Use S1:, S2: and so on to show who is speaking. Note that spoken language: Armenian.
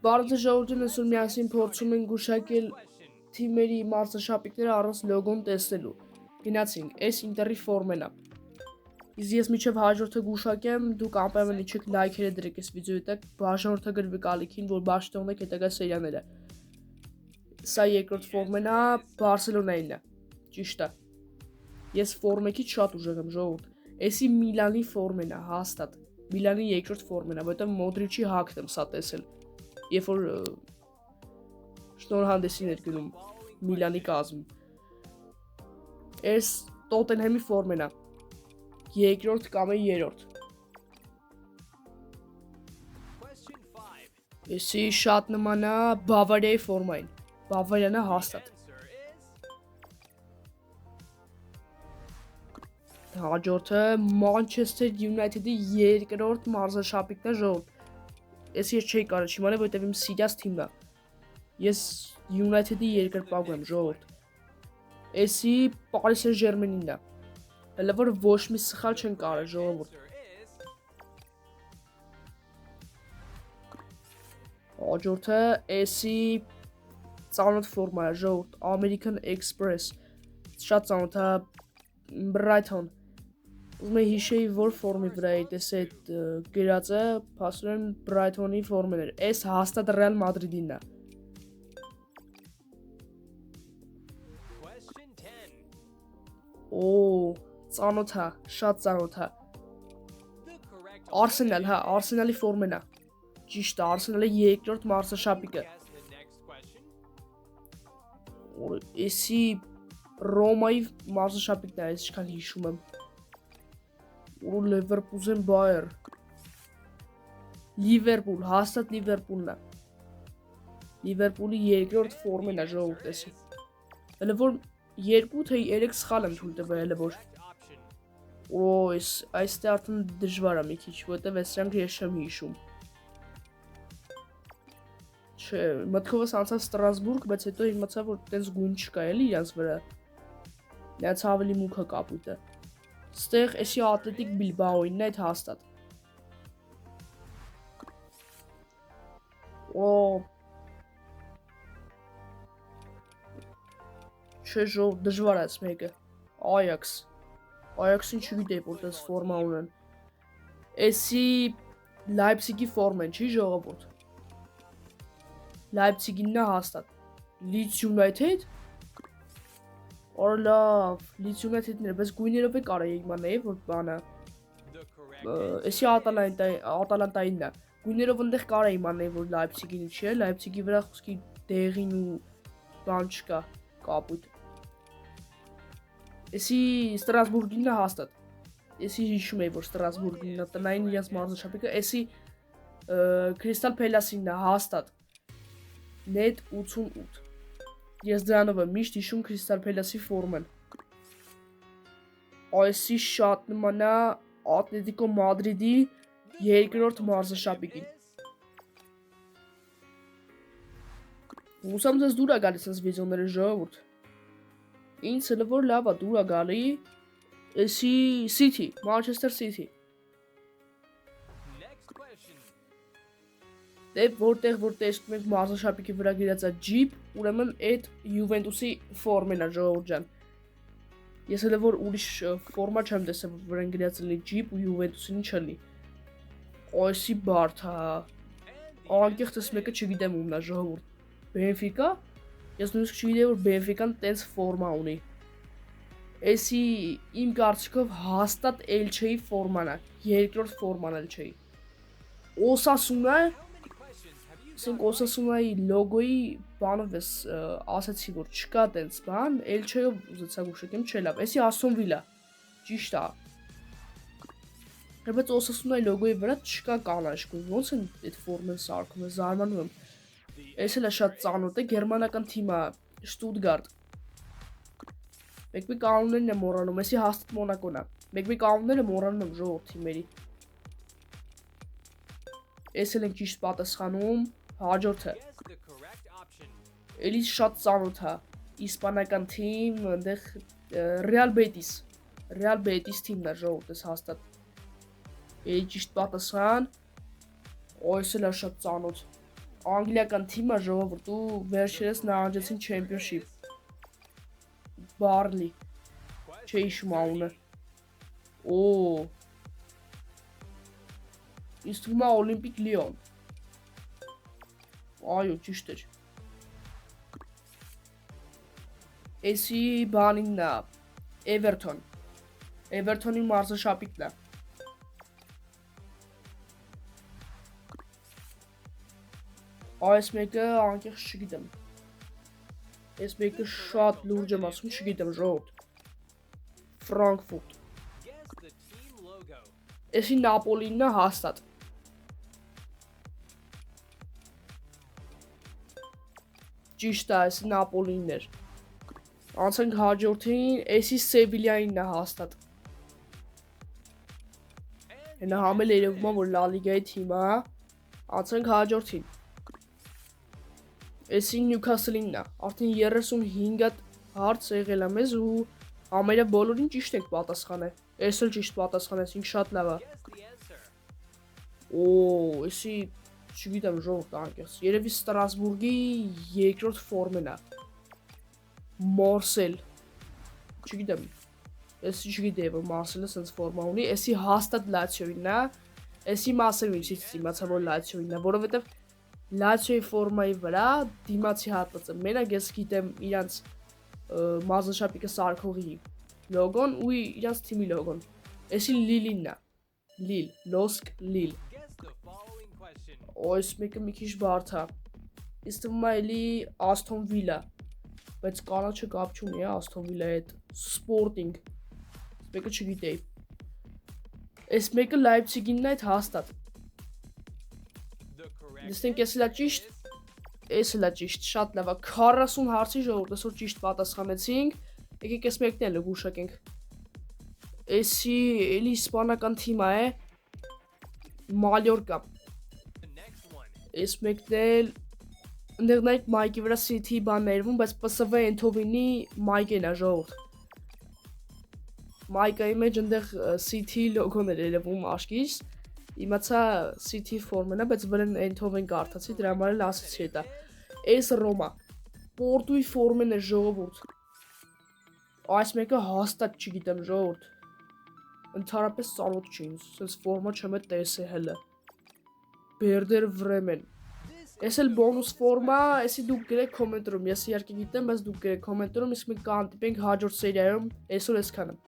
S1: Բարձր ժողովրդի նսում միասին փորձում են գուշակել թիմերի մարզաշապիկները առանց լոգոն տեսնելու։ Գնացինք, այս ինտերի ֆորմեն է։ Իսկ ես միջև հաջորդը գուշակեմ, դուք անպայման իջեք լայքերը դրեք այս վիդեոյի տակ, բաժանորդը գրվի կալիքին, որ բաշխ թողնեք հետագա սերիաները։ Սա երկրորդ ֆորմեն է, Բարսելոնայինն է։ Ճիշտ է։ Ես ֆորմեկից շատ ուժեղ եմ, ժողովուրդ։ Էսի Միլանի ֆորմեն է, հաստատ։ Միլանի երկրորդ ֆորմեն է, որտեղ Մոդրիչի հակն եմ սա տեսել։ Երբ որ շնորհանդեսին էր գնում Միլանի կազմ։ Այս Տոտենհեմի ֆորմեն է։ Երկրորդ կամ երրորդ։ Էսի շատ նման է Բավարիայի ֆորմային։ Բավարիան է հաստատ։ Հաջորդը Մանչեսթեր Յունայթեդի երկրորդ մարզաշապիկն է, ժողովուրդ։ Ես չէի կարող չիմանալ, որտեղ իմ սիրած թիմն է։ Ես Յունայթեդի երկրպագու եմ, ժողովուրդ։ Էսի Պարի Սեն-Ժերմենին է։ Հələ որ ոչ մի սխալ չեն կարել, ժողովուրդ։ Հաջորդը էսի ծանոթ ֆորմա է, ժողովուրդ, American Express։ Շատ ծանոթ է Brighton։ Ուզում եմ հիշեի, որ ֆորմի վրա է տեսա այդ գրածը, փաստորեն Brighton-ի ֆորմեն էր։ Այս հաստատ Real Madrid-ին է։ Օ, ծանոթ է, շատ ծանոթ է։ Arsenal, հա, Arsenal-ի ֆորմեն է։ Ճիշտ է, Arsenal-ի երկրորդ մարզաշապիկը։ Էսի Ռոմայի մարզաշապիկն է, ես ինչքան հիշում եմ։ Ու Լևերպուզեն Բայեր։ Լիվերպուլ, հաստատ Լիվերպուլն է։ Լիվերպուլի երկրորդ ֆորմեն է, ժողովուրդ, էսի։ Հələ որ 2 թե 3 սխալ եմ թույլ տվել, հələ որ։ Օ, այստեղ արդեն դժվար է մի քիչ, որտեղ սրանք ես չեմ հիշում։ Չէ, մտքովս անցա Ստրասբուրգ, բայց հետո իմացա, որ տենց գույն չկա էլի իրանց վրա։ Նրանց ավելի մուգ է կապույտը։ Ստեղ էսի Ատլետիկ Բիլբաոյինն է, այդ հաստատ։ Օ, չէ, ժողովուրդ, դժվար է այս մեկը։ Այաքս։ Այաքսին չգիտեի, որտես ֆորմա ունեն։ Էսի Լայպցիգի ֆորմեն, չի ժողովուրդ։ Լայպցիգինն է հաստատ։ Լիդս Յունայթեդ։ Օր լավ, Լիդս Յունայթեդն էր, բայց գույներով է կարելի իմանալ, որ բանը։ Էսի Ատալանտայինն է։ Գույներով այնտեղ կարելի իմանալ, որ Լայպցիգին չէ, Լայպցիգի վրա խոսքի դեղին ու բան չկա, կապույտ։ Էսի Ստրասբուրգինն է հաստատ։ Էսի հիշում եի, որ Ստրասբուրգինն է տնային իրենց մարզաշապիկը, էսի Crystal Palace-ինն է հաստատ։ Net 88։ Ես դրանով եմ միշտ հիշում Crystal Palace-ի ֆորմեն։ Այսի շատ նման է Ատլետիկո Մադրիդի երկրորդ մարզաշապիկին։ Հուսամ ձեզ դուր է գալիս այս վիդեոները, ժողովուրդ։ Ինձ հələ որ լավ է դուր է գալի։ Էսի City, Manchester City։ Դե որտեղ որ տեսնում եք մարզաշապիկի վրա գրած է Jeep, ուրեմն այդ Juventus-ի ֆորմեն է, ժողովուրդ ջան։ Ես հələ որ ուրիշ ֆորմա չեմ տեսել, որ վրան գրած լինի Jeep ու Juventus-ին չլինի։ Այսի բարդ է։ Անկեղծ այս մեկը չգիտեմ ումն է, ժողովուրդ։ Benfica։ Ես նույնիսկ չգիտեի, որ Benfica-ն տենց ֆորմա ունի։ Էսի իմ կարծիքով հաստատ Elche-ի ֆորման է, երկրորդ ֆորման Elche-ի։ Osasuna, ասենք Osasuna-ի լոգոյի բանով ես ասացի, որ չկա տենց բան, Elche-ով ուզեցա գուշակեմ, չէ լավ, էսի Aston Villa, ճիշտ է։ Բայց Osasuna-ի լոգոյի վրա չկա կանաչ գույն, ոնց են այդ ֆորմեն սարքում, ես զարմանում եմ։ Էս էլ է շատ ծանոթ է, գերմանական թիմ է, Շտուտգարտ։ Մեկ-մեկ անուններն եմ մոռանում, էսի հաստատ Մոնակոն է։ Մեկ-մեկ անունները մոռանում եմ ժողովուրդ թիմերի։ Էս էլ ենք ճիշտ պատասխանում, հաջորդը։ Էլի շատ ծանոթ է, իսպանական թիմ, այնտեղ Real Betis թիմն է, ժողովուրդ, ես հաստատ։ Էլի ճիշտ պատասխան։ Այս էլ է շատ ծանոթ։ Անգլիական թիմը ժողովուրդ ու վերջերս նահանջեցին Championship։ Barley։ Չէ հիշում անունը։ Օ։ Ինձ թվում է Olympic Lyon։ Այո, ճիշտ էր։ Էսի բանինն է Everton։ Everton-ի մարզաշապիկն է։ Այս մեկը անկեղծ չգիտեմ։ Այս մեկը շատ լուրջ եմ ասում, չգիտեմ, ժողովուրդ։ Frankfurt։ Էսի Նապոլինն է հաստատ։ Ճիշտ է, էսի Նապոլինն էր։ Անցանք հաջորդին, էսի Սևիլիային է հաստատ։ Հենա համել երևում է, որ Լա Լիգայի թիմը է։ Անցանք հաջորդին։ Էսի Նյուքասլինն է, արդեն 35 հարց եղել է մեզ ու ամենը բոլորին ճիշտ ենք պատասխանել։ Ես էլ ճիշտ պատասխանեցինք, շատ լավ է։ Օ, էսի չգիտեմ ժողովուրդ անկեղծ։ Երևի Ստրասբուրգի երկրորդ ֆորմեն է։ Մարսել։ Չգիտեմ։ Էսի չգիտեի, որ Մարսելը սենց ֆորմա ունի, էսի հաստատ Լացիոյին է։ Էսի մասերով ինչից իմացա, որ Լացիոյին է, որովհետև Լացիոյի ֆորմայի վրա դիմացի հատվածը մենակ ես գիտեմ իրանց մարզաշապիկը սարքողի լոգոն ու իրանց թիմի լոգոն։ Էսի Լիլինն է։ Լիլ, Լոսկ Լիլ։ Այս մեկը մի քիչ բարդ է։ Ինձ թվում է էլի Aston Villa, բայց կանաչը կապ չունի Aston Villa-ի հետ։ Sporting։ Այս մեկը չգիտեի։ Այս մեկը Leipzig-ինն է հաստատ։ Դեսնենք ես լա ճիշտ, ես լա ճիշտ, շատ լավ է, 40 հարցի ժողովուրդ, այսօր ճիշտ պատասխանեցինք, եկեք ես մեկն էլ գուշակենք, էսի էլի իսպանական թիմա է, Մալյորկա, ես մեկն էլ, ընդեղ նայք մայկի վրա City բան ներվում, բայց PSV Eindhoven-ի մայկեն է ժողովուրդ, մայկայի մեջ ընդեղ City լոգոն էր երևում աշկից, Իմացա City ֆորմեն է, բայց վրան Eindhoven կարդացի, դրա համար էլ ասեցի հետա։ Էս Ռոմա։ Պորտուի ֆորմեն է ժողովուրդ։ Այս մեկը հաստատ չգիտեմ ժողովուրդ։ Ընդհանրապես ծանոթ չի ինձ, սենց ֆորմա չեմ է տեսել հələ։ Werder Bremen։ Ես էլ բոնուս ֆորմա, էսի դուք գրեք կոմենտերում, ես իհարկե գիտեմ, բայց դուք գրեք կոմենտերում, իսկ մենք կհանդիպենք հաջորդ սերիայում, այսօր այսքանը։